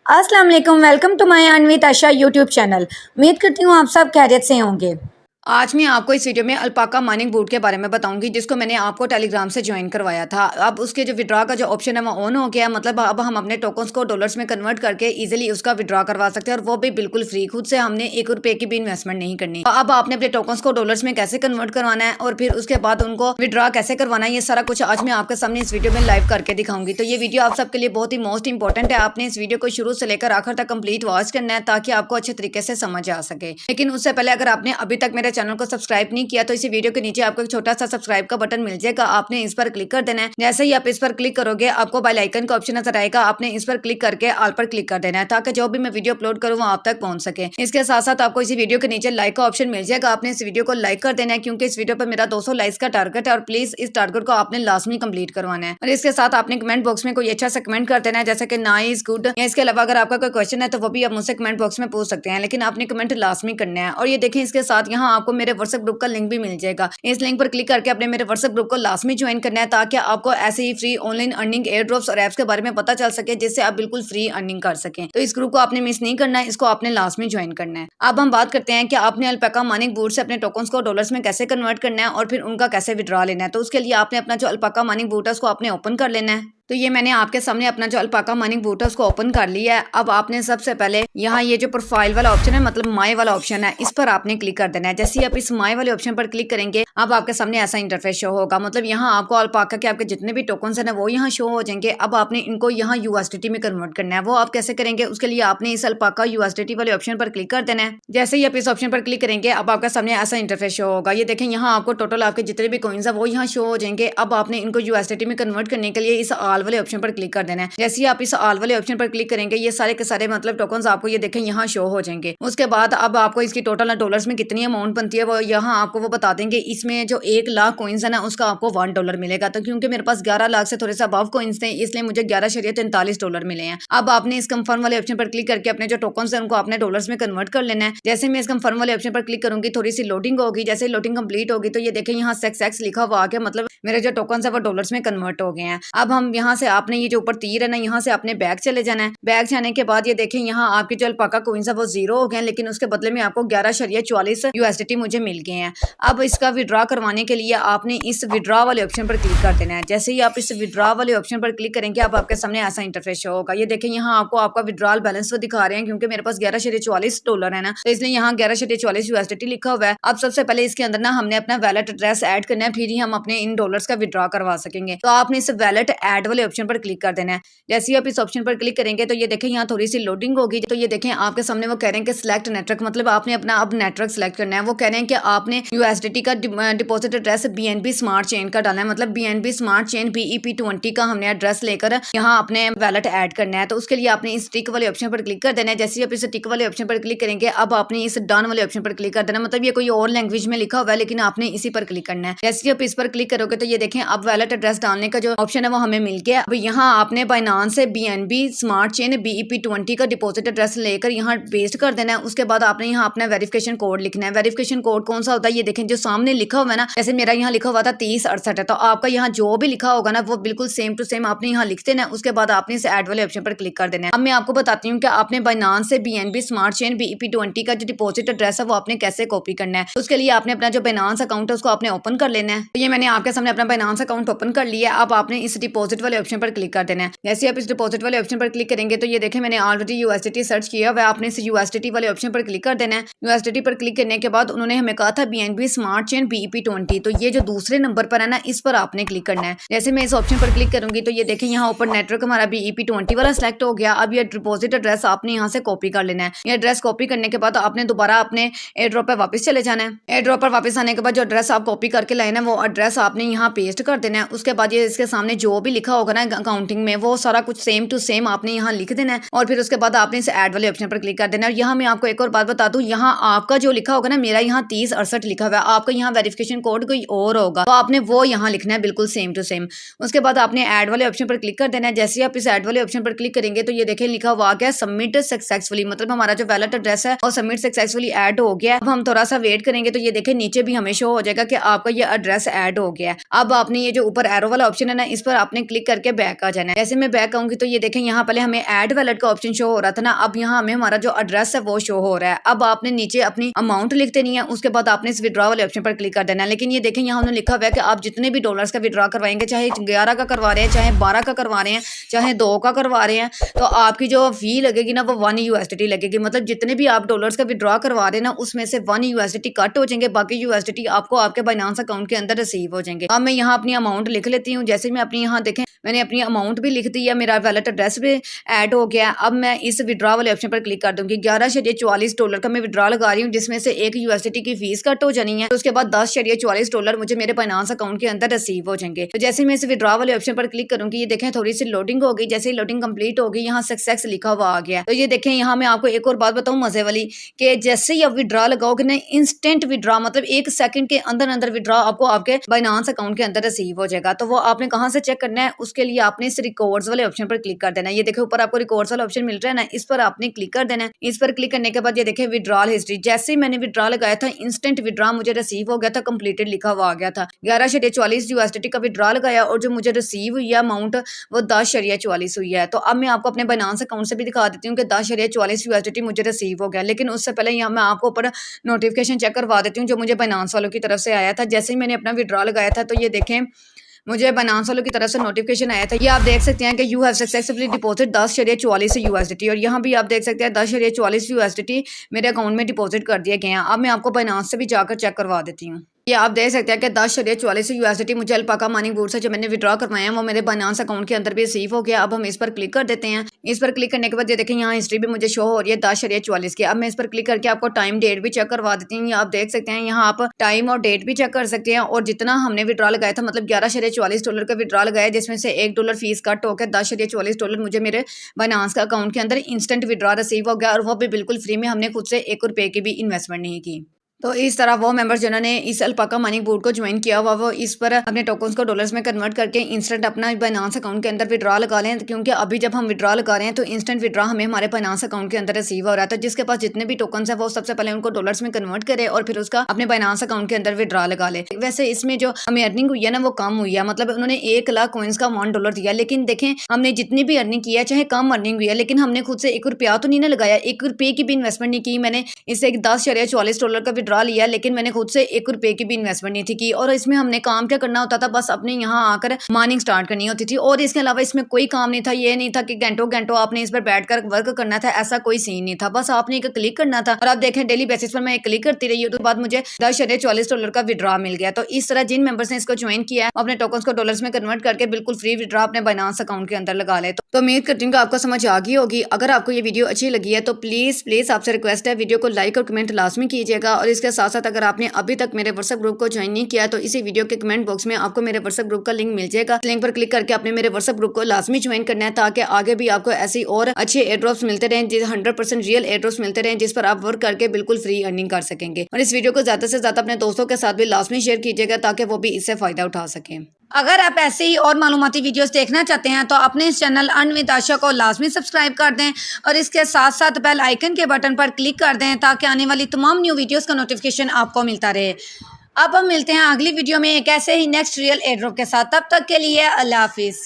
अस्सलाम वालेकुम, welcome to my Anvit Asha YouTube channel. उम्मीद करती हूँ आप सब खैरियत से होंगे। आज मैं आपको इस वीडियो में अल्पाका माइनिंग बूट के बारे में बताऊंगी, जिसको मैंने आपको टेलीग्राम से ज्वाइन करवाया था। अब उसके जो विड्रॉ का जो ऑप्शन है वो ऑन हो गया, मतलब अब हम अपने टोकन्स को डॉलर्स में कन्वर्ट करके इजीली उसका विड्रॉ करवा सकते हैं, और वो भी बिल्कुल फ्री। खुद से हमने 1 रुपए की भी इन्वेस्टमेंट नहीं करनी। अब आपने अपने टोकन्स को डॉलर्स में कैसे कन्वर्ट करवाना है और फिर उसके बाद उनको विड्रॉ कैसे करवाना है, ये सारा कुछ आज मैं आपके सामने इस वीडियो में लाइव करके दिखाऊंगी। तो ये वीडियो आप सबके लिए बहुत ही मोस्ट इंपॉर्टेंट है। आपने इस वीडियो को शुरू से लेकर आखिर तक कंप्लीट वॉच करना है, ताकि आपको अच्छे तरीके से समझ आ सके। लेकिन उससे पहले अगर आपने अभी तक मेरे चैनल को सब्सक्राइब नहीं किया तो इसी वीडियो के नीचे आपको एक छोटा सा सब्सक्राइब का बटन मिल जाएगा, आपने इस पर क्लिक कर देना है। जैसे ही आप इस पर क्लिक करोगे आपको बेल आइकन का ऑप्शन नजर आएगा, आपने इस पर क्लिक करके ऑल पर क्लिक कर देना है, ताकि जो भी मैं वीडियो अपलोड करूँ वो आप तक पहुंच सके। इसके साथ साथ आपको इसी वीडियो के नीचे लाइक का ऑप्शन मिल जाएगा, आपने इस वीडियो को लाइक कर देना है, क्योंकि इस वीडियो पर मेरा 200 लाइक्स का टारगेट है, और प्लीज इस टारगेट को आपने लाजमी कंप्लीट करवाना है। और इसके साथ आपने कमेंट बॉक्स में कोई अच्छा सा कमेंट कर देना है, जैसे कि नाइस, गुड, या इसके अलावा अगर आपका कोई क्वेश्चन है तो वो भी आप मुझसे कमेंट बॉक्स में पूछ सकते हैं, लेकिन आपने कमेंट लाजमी करना है। और ये देखें, इसके साथ यहाँ आपको मेरे व्हाट्सएप ग्रुप का लिंक भी मिल जाएगा। इस लिंक पर क्लिक करके अपने मेरे व्हाट्सएप ग्रुप को लाजमी ज्वाइन करना है, ताकि आपको ऐसे ही free online earning, airdrops और एप्स के बारे में पता चल सके, जिससे आप बिल्कुल फ्री अर्निंग कर सकें। तो इस ग्रुप को आपने मिस नहीं करना है, इसको आपने लाजमी ज्वाइन करना है। अब हम बात करते हैं कि आपने अल्पाका माइनिंग बूट से अपने टोकन्स को डॉलर्स में कैसे कन्वर्ट करना है और फिर उनका कैसे विड्रॉ लेना है। तो उसके लिए आपने अपना जो अल्पाका माइनिंग बूट है उसको आपने ओपन कर लेना है। तो ये मैंने आपके सामने अपना जो अल्पाका माइनिंग बूट है उसको ओपन कर लिया है। अब आपने सबसे पहले यहाँ ये जो प्रोफाइल वाला ऑप्शन है, मतलब माई वाला ऑप्शन है, इस पर आपने क्लिक कर देना है। जैसे ही आप इस माई वाले ऑप्शन पर क्लिक करेंगे अब आपके सामने ऐसा इंटरफेस शो होगा, मतलब यहाँ आपको अल्पाका के आपके जितने भी टोकन्स हैं वो यहाँ शो हो जाएंगे। अब आपने इनको यहाँ यूएसडीटी में कन्वर्ट करना है। वो आप कैसे करेंगे, उसके लिए आपने इस अल्पाका यूएसडीटी वाले ऑप्शन पर क्लिक कर देना है। जैसे ही आप इस ऑप्शन पर क्लिक करेंगे अब आपके सामने ऐसा इंटरफेस शो होगा। ये देखें, यहाँ आपको टोटल आपके जितने भी कॉइन्स है वो यहाँ शो हो जाएंगे। अब आपने इनको यूएसडीटी में कन्वर्ट करने के लिए इस ऑल वाले ऑप्शन पर क्लिक कर देना है। जैसे ही आप इस ऑल वाले ऑप्शन पर क्लिक करेंगे ये सारे के सारे मतलब टोकन्स आपको ये देखें यहाँ शो हो जाएंगे। उसके बाद अब आपको इसकी टोटल डॉलर्स में कितनी अमाउंट बनती है वो यहाँ आपको वो बता देंगे। इसमें जो 1 लाख कॉइन्स है ना उसका आपको $1 मिलेगा। तो क्योंकि मेरे पास 11 लाख से थोड़े से अबव कॉइन्स थे, इसलिए मुझे $11.43 मिले हैं। अब आपने इस कंफर्म वाले ऑप्शन पर क्लिक करके अपने जो टोकन्स हैं उनको आपने डॉलर्स में कन्वर्ट कर लेना है। जैसे मैं इस कंफर्म वाले ऑप्शन पर क्लिक करूंगी थोड़ी सी लोडिंग होगी। जैसे लोडिंग कंप्लीट होगी तो ये देखें यहाँ सेक्स लिखा हुआ आ गया, मतलब मेरे जो टोकन्स है वो डॉलर्स में कन्वर्ट हो गए हैं। अब हम यहाँ से आपने ये जो ऊपर तीर है ना यहाँ से आपने बैक चले जाना है। बैक जाने के बाद ये देखें यहाँ आपके जो अल्पाका कॉइन्स है वो 0 हो गए, लेकिन उसके बदले में आपको 11.44 यूएसडीटी मुझे मिल गए हैं। अब इसका विड्रॉ करवाने के लिए आपने इस विड्रॉ वाले ऑप्शन पर क्लिक कर देना है। जैसे ही आप इस विड्रॉ वाले ऑप्शन पर क्लिक करेंगे अब आपके सामने ऐसा इंटरफेस शो होगा। ये देखें यहाँ आपको आपका विड्रॉल बैलेंस वो दिखा रहे हैं, क्योंकि मेरे पास $11.44 है ना, तो इसलिए यहाँ 11.44 यूएसडीटी लिखा हुआ है। अब सबसे पहले इसके अंदर ना हमने अपना वैलेट एड्रेस ऐड करना है, फिर ही हम अपने इन डॉलर्स का विड्रॉ करवा सकेंगे। तो आपने इस वैलेट ऐड वाले ऑप्शन पर क्लिक कर देना है। जैसे ही आप इस ऑप्शन पर क्लिक करेंगे तो ये देखें यहाँ थोड़ी सी लोडिंग होगी। तो ये देखें आपके सामने वो कह रहे हैं कि सिलेक्ट नेटवर्क, मतलब आपने अपना अब नेटवर्क सेलेक्ट करना है। वो कह रहे हैं कि आपने यूएसडीटी का deposit address BNB smart chain का डालना है, मतलब बीएनबी स्मार्ट चेन BEP20 का हमने एड्रेस लेकर यहाँ अपने वैलेट ऐड करना है। तो उसके लिए आपने इस टिक वाले ऑप्शन पर क्लिक कर देना है। जैसे ही आप इस टिक वाले ऑप्शन पर क्लिक करेंगे अब आपने इस डन वाले ऑप्शन पर क्लिक कर देना, मतलब ये कोई और लैंग्वेज में लिखा हुआ है लेकिन आपने इसी पर क्लिक करना है। जैसे ही आप इस पर क्लिक करोगे तो ये देखें अब वैलेट एड्रेस डालने का जो ऑप्शन है वो हमें मिल गया। अब यहाँ आपने बाइनांस से बीएनबी स्मार्ट चेन BEP20 का डिपॉजिट एड्रेस लेकर यहाँ पेस्ट कर देना है। उसके बाद आपने यहाँ अपना वेरिफिकेशन कोड लिखना है। वेरिफिकेशन कोड कौन सा होता है, ये देखें जो सामने लिखा हुआ है ना, जैसे मेरा यहाँ लिखा हुआ था 3068 है, तो आपका यहाँ जो भी लिखा होगा ना वो बिल्कुल सेम टू सेम आपने यहाँ लिख देना है। उसके बाद आपने इस ऐड वाले ऑप्शन पर क्लिक कर देना है। अब मैं आपको बताती हूँ कि आपने बाइनांस से बीएनबी स्मार्ट चेन BEP20 का जो डिपॉजिट एड्रेस है वो आपने कैसे कॉपी करना है। उसके लिए आपने अपना जो बाइनांस अकाउंट है उसको आपने ओपन कर लेना है। तो ये मैंने आपके सामने अपना बाइनांस अकाउंट ओपन कर लिया। अब आपने इस डिपॉजिट वाले ऑप्शन पर क्लिक कर देना है। जैसे आप इस डिपॉजिट वाले ऑप्शन पर क्लिक करेंगे तो ये देखें मैंने ऑलरेडी यूएसडीटी सर्च किया हुआ है। आपने इस यूएसडीटी वाले ऑप्शन पर क्लिक कर देना है। यूएसडीटी पर क्लिक करने के बाद उन्होंने हमें कहा था बीएनबी स्मार्ट चेन BEP20, तो ये जो दूसरे नंबर पर है ना इस पर आपने क्लिक करना है। जैसे मैं इस ऑप्शन पर क्लिक करूंगी तो ये देखें यहाँ ऊपर नेटवर्क हमारा BEP20 वाला सिलेक्ट हो गया। अब ये डिपॉजिट एड्रेस आपने यहाँ से कॉपी कर लेना है। ये एड्रेस कॉपी करने के बाद आपने दोबारा अपने एयर ड्रॉप पर वापस चले जाना है। एयर ड्रॉप पर वापस आने के बाद जो एड्रेस आप कॉपी करके लाए ना वो एड्रेस आपने यहाँ पेस्ट कर देना है। उसके बाद ये इसके सामने जो भी लिखा होगा ना अकाउंटिंग में वो सारा कुछ सेम टू सेम आपने यहाँ लिख देना है। और फिर उसके बाद आपने इस ऐड वाले ऑप्शन पर क्लिक कर देना है। और यहाँ मैं आपको एक और बात बता दूं, यहाँ आपका जो लिखा होगा ना, मेरा यहाँ 3068 लिखा हुआ है, आपका यहाँ वेरिफिकेशन कोड कोई और होगा, तो आपने वो यहाँ लिखना है बिल्कुल सेम टू सेम। उसके बाद आपने ऐड वाले ऑप्शन पर क्लिक कर देना है। जैसे आप इस ऐड वाले ऑप्शन पर क्लिक करेंगे तो ये देखें लिखा हुआ आ गया सबमिट सक्सेसफुली, मतलब हमारा जो वैलेट एड्रेस है और सबमिट सक्सेसफुली ऐड हो गया। अब हम थोड़ा सा वेट करेंगे तो ये देखें नीचे भी हमें शो हो जाएगा कि आपका ये एड्रेस ऐड हो गया है। अब आपने ये जो ऊपर एरो वाला ऑप्शन है ना इस पर आपने क्लिक करके बैक आ जाना है। जैसे मैं बैक आऊंगी तो ये देखें यहाँ पहले हमें ऐड वैलेट का ऑप्शन शो हो रहा था ना, अब यहाँ हमें हमारा जो एड्रेस है वो शो हो रहा है। अब आपने नीचे अपनी अमाउंट लिख देनी है, उसके बाद आपने इस विड्रॉ वाले ऑप्शन पर क्लिक कर देना है। लेकिन ये देखें यहाँ उन्होंने लिखा हुआ है कि आप जितने भी डॉलर्स का विड्रॉ करवाएंगे, चाहे 11 का करवा रहे हैं, चाहे 12 का करवा रहे हैं, चाहे 2 का करवा रहे हैं, तो आपकी जो फी लगेगी ना वो 1 USDT लगेगी। मतलब जितने भी आप डॉलर्स का विड्रॉ करवा रहे हैं ना उसमें से 1 USDT कट हो जाएंगे, बाकी USDT आपको आपके बाइनेंस अकाउंट के अंदर रिसीव हो जाएंगे। अब मैं यहाँ अपनी अमाउंट लिख लेती हूँ। जैसे मैं अपनी यहाँ देखें मैंने अपनी अमाउंट भी लिख दी है, मेरा वैलेट एड्रेस भी ऐड हो गया। अब मैं इस विड्रॉ वाले ऑप्शन पर क्लिक कर दूंगी। $11.44 का मैं विड्रॉ लगा रही हूँ, जिसमें से 1 USDT की फीस कट हो जानी है। तो उसके बाद $10.44 मुझे मेरे फाइनेंस अकाउंट के अंदर रिसीव हो जाएंगे। तो जैसे मैं इस विड्रॉ वाले ऑप्शन पर क्लिक करूंगी, ये देखें थोड़ी सी लोडिंग हो गई। जैसे लोडिंग कंप्लीट हो गई, यहाँ सक्सेस लिखा हुआ आ गया। तो ये देखें यहाँ मैं आपको एक और बात बताऊँ मजे वाली, कि जैसे ही आप विड्रॉ लगाओगे ना, इंस्टेंट विड्रॉ मतलब 1 सेकंड के अंदर अंदर विड्रॉ आपको आपके बाइनेंस अकाउंट के अंदर रिसीव हो जाएगा। तो वो आपने कहाँ से चेक करना है, उसके लिए आपने इस रिकॉर्ड्स वाले ऑप्शन पर क्लिक कर देना है। ये देखिए ऊपर आपको रिकॉर्ड्स वाला ऑप्शन मिल रहा है ना, इस पर आपने क्लिक कर देना है। इस पर क्लिक करने के बाद ये देखिए विड्रॉल हिस्ट्री, जैसे ही मैंने विड्रॉ लगाया था इंस्टेंट विड्रॉ मुझे रिसीव हो गया था, कंप्लीटेड लिखा हुआ आ गया था। 11.44 USDT का विड्रॉ लगाया और जो मुझे रिसीव हुई है अमाउंट वो 10.44 हुई है। तो अब मैं आपको अपने बाइनेंस अकाउंट से भी दिखा देती हूँ कि 10.44 USDT मुझे रिसीव हो गया। लेकिन उससे पहले यहाँ मैं आपको ऊपर नोटिफिकेशन चेक करवा देती हूँ जो मुझे बाइनेंस वालों की तरफ से आया था। जैसे ही मैंने अपना विड्रॉ लगाया था तो ये देखें मुझे बाइनेंस वालों की तरफ से नोटिफिकेशन आया था। ये आप देख सकते हैं कि you have successfully deposit 10.44 USDT, और यहाँ भी आप देख सकते हैं 10.44 USDT मेरे अकाउंट में डिपॉजिट कर दिए गए हैं। अब मैं आपको बाइनेंस से भी जाकर चेक करवा देती हूँ। ये आप देख सकते हैं कि 10.44 USDT मुझे अल्पाका माइनिंग बोर्ड से जो मैंने विड्रॉ करवाए हैं वो मेरे बाइनेंस अकाउंट के अंदर भी रिसीव हो गया। अब हम इस पर क्लिक कर देते हैं। इस पर क्लिक करने के बाद ये देखें यहाँ हिस्ट्री भी मुझे शो हो रही है 10.44 की। अब मैं इस पर क्लिक करके आपको टाइम डेट भी चेक करवा देती हूँ। आप देख सकते हैं यहाँ आप टाइम और डेट भी चेक कर सकते हैं, और जितना हमने विड्रॉ लगाया था मतलब $11.44 का विड्रॉ लगाया, जिसमें से $1 फीस कट होकर $10.44 मुझे मेरे बाइनेंस का अकाउंट के अंदर इंस्टेंट विड्रॉ रिसीव हो गया, और वो भी बिल्कुल फ्री में, हमने खुद से ₹1 की भी इन्वेस्टमेंट नहीं की। तो इस तरह वो मेंबर्स जिन्होंने इस अल्पाका माइनिंग बोर्ड को ज्वाइन किया हुआ वो इस पर अपने टोकन्स को डॉलर्स में कन्वर्ट करके इंस्टेंट अपना बाइनेंस अकाउंट के अंदर विड्रॉ लगा लें, क्योंकि अभी जब हम विड्रॉ लगा रहे हैं तो इंस्टेंट विड्रॉ हमें हमारे बाइनेंस अकाउंट के अंदर रिसीव हो रहा है। तो जिसके पास जितने भी टोकन्स है वो सबसे पहले उनको डॉलर्स में कन्वर्ट करे और फिर उसका अपने बाइनेंस अकाउंट के अंदर विड्रॉ लगा ले। वैसे इसमें जो हमें अर्निंग हुई है ना वो कम हुई है, मतलब उन्होंने 1 लाख कॉइन्स का $1 दिया, लेकिन देखें हमने जितनी भी अर्निंग की है चाहे कम अर्निंग हुई है, लेकिन हमने खुद से ₹1 तो नहीं ना लगाया, ₹1 की भी इन्वेस्टमेंट नहीं की। मैंने इससे $10.44 का विड्रॉ लिया, लेकिन मैंने खुद से ₹1 की भी इन्वेस्टमेंट नहीं थी की। और इसमें हमने काम क्या करना होता था, बस अपने यहाँ आकर माइनिंग स्टार्ट करनी होती थी, और इसके अलावा इसमें कोई काम नहीं था। ये नहीं था कि घंटों घंटों आपने इस पर बैठकर वर्क करना था, ऐसा कोई सीन नहीं था। बस आपने एक क्लिक करना था, और आप देखें डेली बेसिस पर मैं एक क्लिक करती रही, तो बाद मुझे $10.44 का विड्रॉ मिल गया। तो इस तरह जिन मेंबर्स ने इसको ज्वाइन किया है अपने टोकन्स को डॉलर्स में कन्वर्ट करके बिल्कुल फ्री विड्रॉ अपने बाइनेंस अकाउंट के अंदर लगा ले। तो उम्मीद करती हूँ कि आपको समझ आ गई होगी। अगर आपको ये वीडियो अच्छी लगी है तो प्लीज आपसे रिक्वेस्ट है वीडियो को लाइक और कमेंट लाजमी कीजिएगा, और इसके साथ साथ अगर आपने अभी तक मेरे व्हाट्सएप ग्रुप को ज्वाइन नहीं किया तो इसी वीडियो के कमेंट बॉक्स में आपको मेरे व्हाट्सएप ग्रुप का लिंक मिल जाएगा। लिंक पर क्लिक करके आपने मेरे व्हाट्सएप ग्रुप को लाजमी ज्वाइन करना है, ताकि आगे भी आपको ऐसी और अच्छे एयर ड्रॉप्स मिलते रहें, 100% रियल एयर ड्रॉप्स मिलते रहें, जिस पर आप वर्क करके बिल्कुल फ्री अर्निंग कर सकेंगे। और इस वीडियो को ज्यादा से ज्यादा अपने दोस्तों के साथ भी लाजमी शेयर कीजिएगा, ताकि वो भी इससे फायदा उठा सकें। अगर आप ऐसे ही और मालूमाती वीडियोस देखना चाहते हैं तो अपने इस चैनल अर्न विद आशा को लाजमी सब्सक्राइब कर दें, और इसके साथ साथ बेल आइकन के बटन पर क्लिक कर दें, ताकि आने वाली तमाम न्यू वीडियोस का नोटिफिकेशन आपको मिलता रहे। अब हम मिलते हैं अगली वीडियो में एक ऐसे ही नेक्स्ट रियल एयर ड्रॉप के साथ। तब तक के लिए अल्लाह हाफिज़।